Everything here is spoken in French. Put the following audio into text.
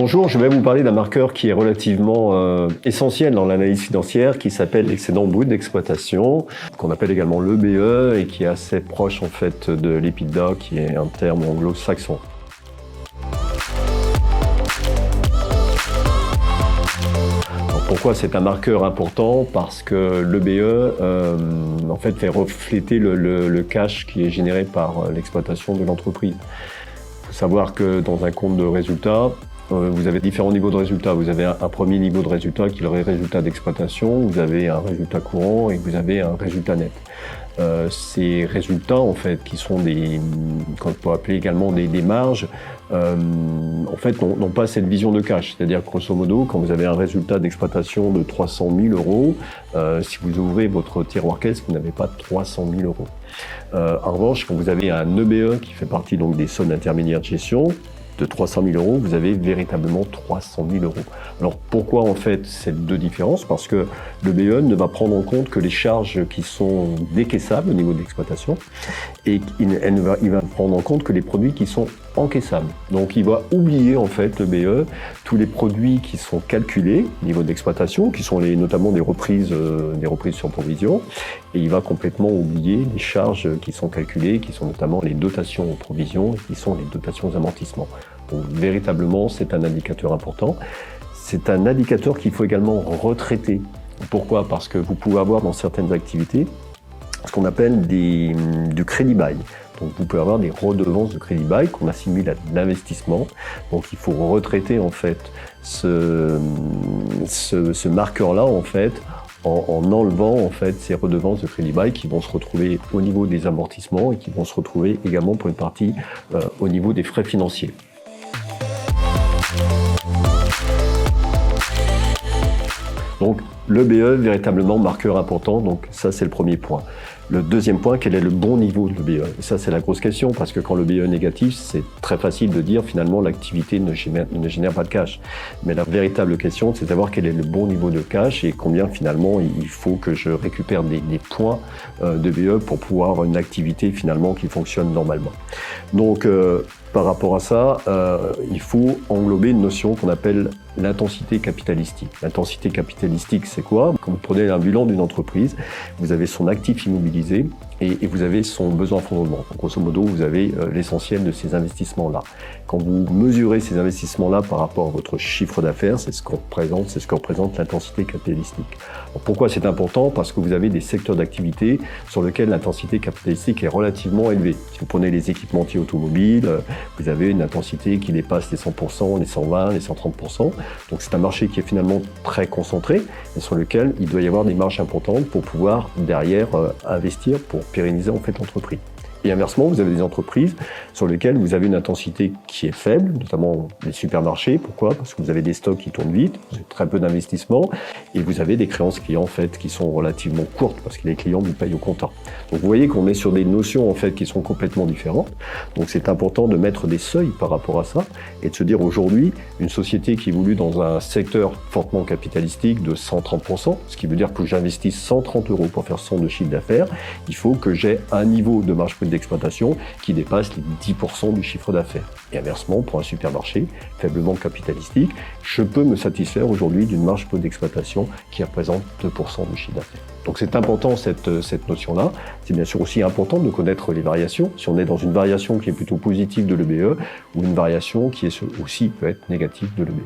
Bonjour, je vais vous parler d'un marqueur qui est relativement essentiel dans l'analyse financière, qui s'appelle l'excédent brut d'exploitation, qu'on appelle également l'EBE et qui est assez proche en fait de l'EBITDA, qui est un terme anglo-saxon. Pourquoi c'est un marqueur important? Parce que l'EBE en fait fait refléter le cash qui est généré par l'exploitation de l'entreprise. Il faut savoir que dans un compte de résultats, vous avez différents niveaux de résultats. Vous avez un premier niveau de résultat qui est le résultat d'exploitation, vous avez un résultat courant et vous avez un résultat net. Ces résultats, en fait, qui sont qu'on peut appeler également des marges, en fait, n'ont pas cette vision de cash. C'est-à-dire, grosso modo, quand vous avez un résultat d'exploitation de 300 000 euros, si vous ouvrez votre tiroir caisse, vous n'avez pas 300 000 euros. En revanche, quand vous avez un EBE qui fait partie donc des sommes intermédiaires de gestion, de 300 000 euros, vous avez véritablement 300 000 euros. Alors pourquoi en fait ces deux différences? Parce que le BE ne va prendre en compte que les charges qui sont décaissables au niveau de l'exploitation et il va prendre en compte que les produits qui sont encaissables. Donc il va oublier en fait le BE tous les produits qui sont calculés au niveau d'exploitation, qui sont notamment des reprises sur provision, et il va complètement oublier les charges qui sont calculées, qui sont notamment les dotations aux provisions, et qui sont les dotations aux amortissements. Donc véritablement c'est un indicateur important. C'est un indicateur qu'il faut également retraiter. Pourquoi? Parce que vous pouvez avoir dans certaines activités ce qu'on appelle du crédit bail. Donc vous pouvez avoir des redevances de crédit bail qu'on assimile à de l'investissement. Donc il faut retraiter en fait ce marqueur-là en fait en enlevant en fait ces redevances de crédit bail qui vont se retrouver au niveau des amortissements et qui vont se retrouver également pour une partie au niveau des frais financiers. Donc le BE, véritablement marqueur important, donc ça c'est le premier point. Le deuxième point, quel est le bon niveau de l'EBE? Ça c'est la grosse question, parce que quand le BE est négatif, c'est très facile de dire finalement l'activité ne génère pas de cash. Mais la véritable question, c'est de savoir quel est le bon niveau de cash et combien finalement il faut que je récupère des points de BE pour pouvoir avoir une activité finalement qui fonctionne normalement. Donc par rapport à ça, il faut englober une notion qu'on appelle l'intensité capitalistique. L'intensité capitalistique, c'est quoi? Quand vous prenez un bilan d'une entreprise, vous avez son actif immobilisé et vous avez son besoin en fonds de roulement. Grosso modo, vous avez l'essentiel de ces investissements-là. Quand vous mesurez ces investissements-là par rapport à votre chiffre d'affaires, c'est ce que représente l'intensité capitalistique. Alors, pourquoi c'est important? Parce que vous avez des secteurs d'activité sur lesquels l'intensité capitalistique est relativement élevée. Si vous prenez les équipementiers automobiles, vous avez une intensité qui dépasse les 100%, les 120%, les 130%. Donc c'est un marché qui est finalement très concentré et sur lequel il doit y avoir des marges importantes pour pouvoir derrière investir pour pérenniser en fait l'entreprise. Et inversement, vous avez des entreprises sur lesquelles vous avez une intensité qui est faible, notamment les supermarchés. Pourquoi? Parce que vous avez des stocks qui tournent vite, vous avez très peu d'investissement et vous avez des créances clients en fait qui sont relativement courtes parce que les clients vous payent au comptant. Donc vous voyez qu'on est sur des notions en fait qui sont complètement différentes. Donc c'est important de mettre des seuils par rapport à ça et de se dire aujourd'hui, une société qui évolue dans un secteur fortement capitalistique de 130%, ce qui veut dire que j'investisse 130 € pour faire 100 de chiffre d'affaires, il faut que j'ai un niveau de marge brute d'exploitation qui dépasse les 10% du chiffre d'affaires. Et inversement, pour un supermarché faiblement capitalistique, je peux me satisfaire aujourd'hui d'une marge brute d'exploitation qui représente 2% du chiffre d'affaires. Donc c'est important cette notion-là. C'est bien sûr aussi important de connaître les variations. Si on est dans une variation qui est plutôt positive de l'EBE ou une variation qui est aussi peut être négative de l'EBE.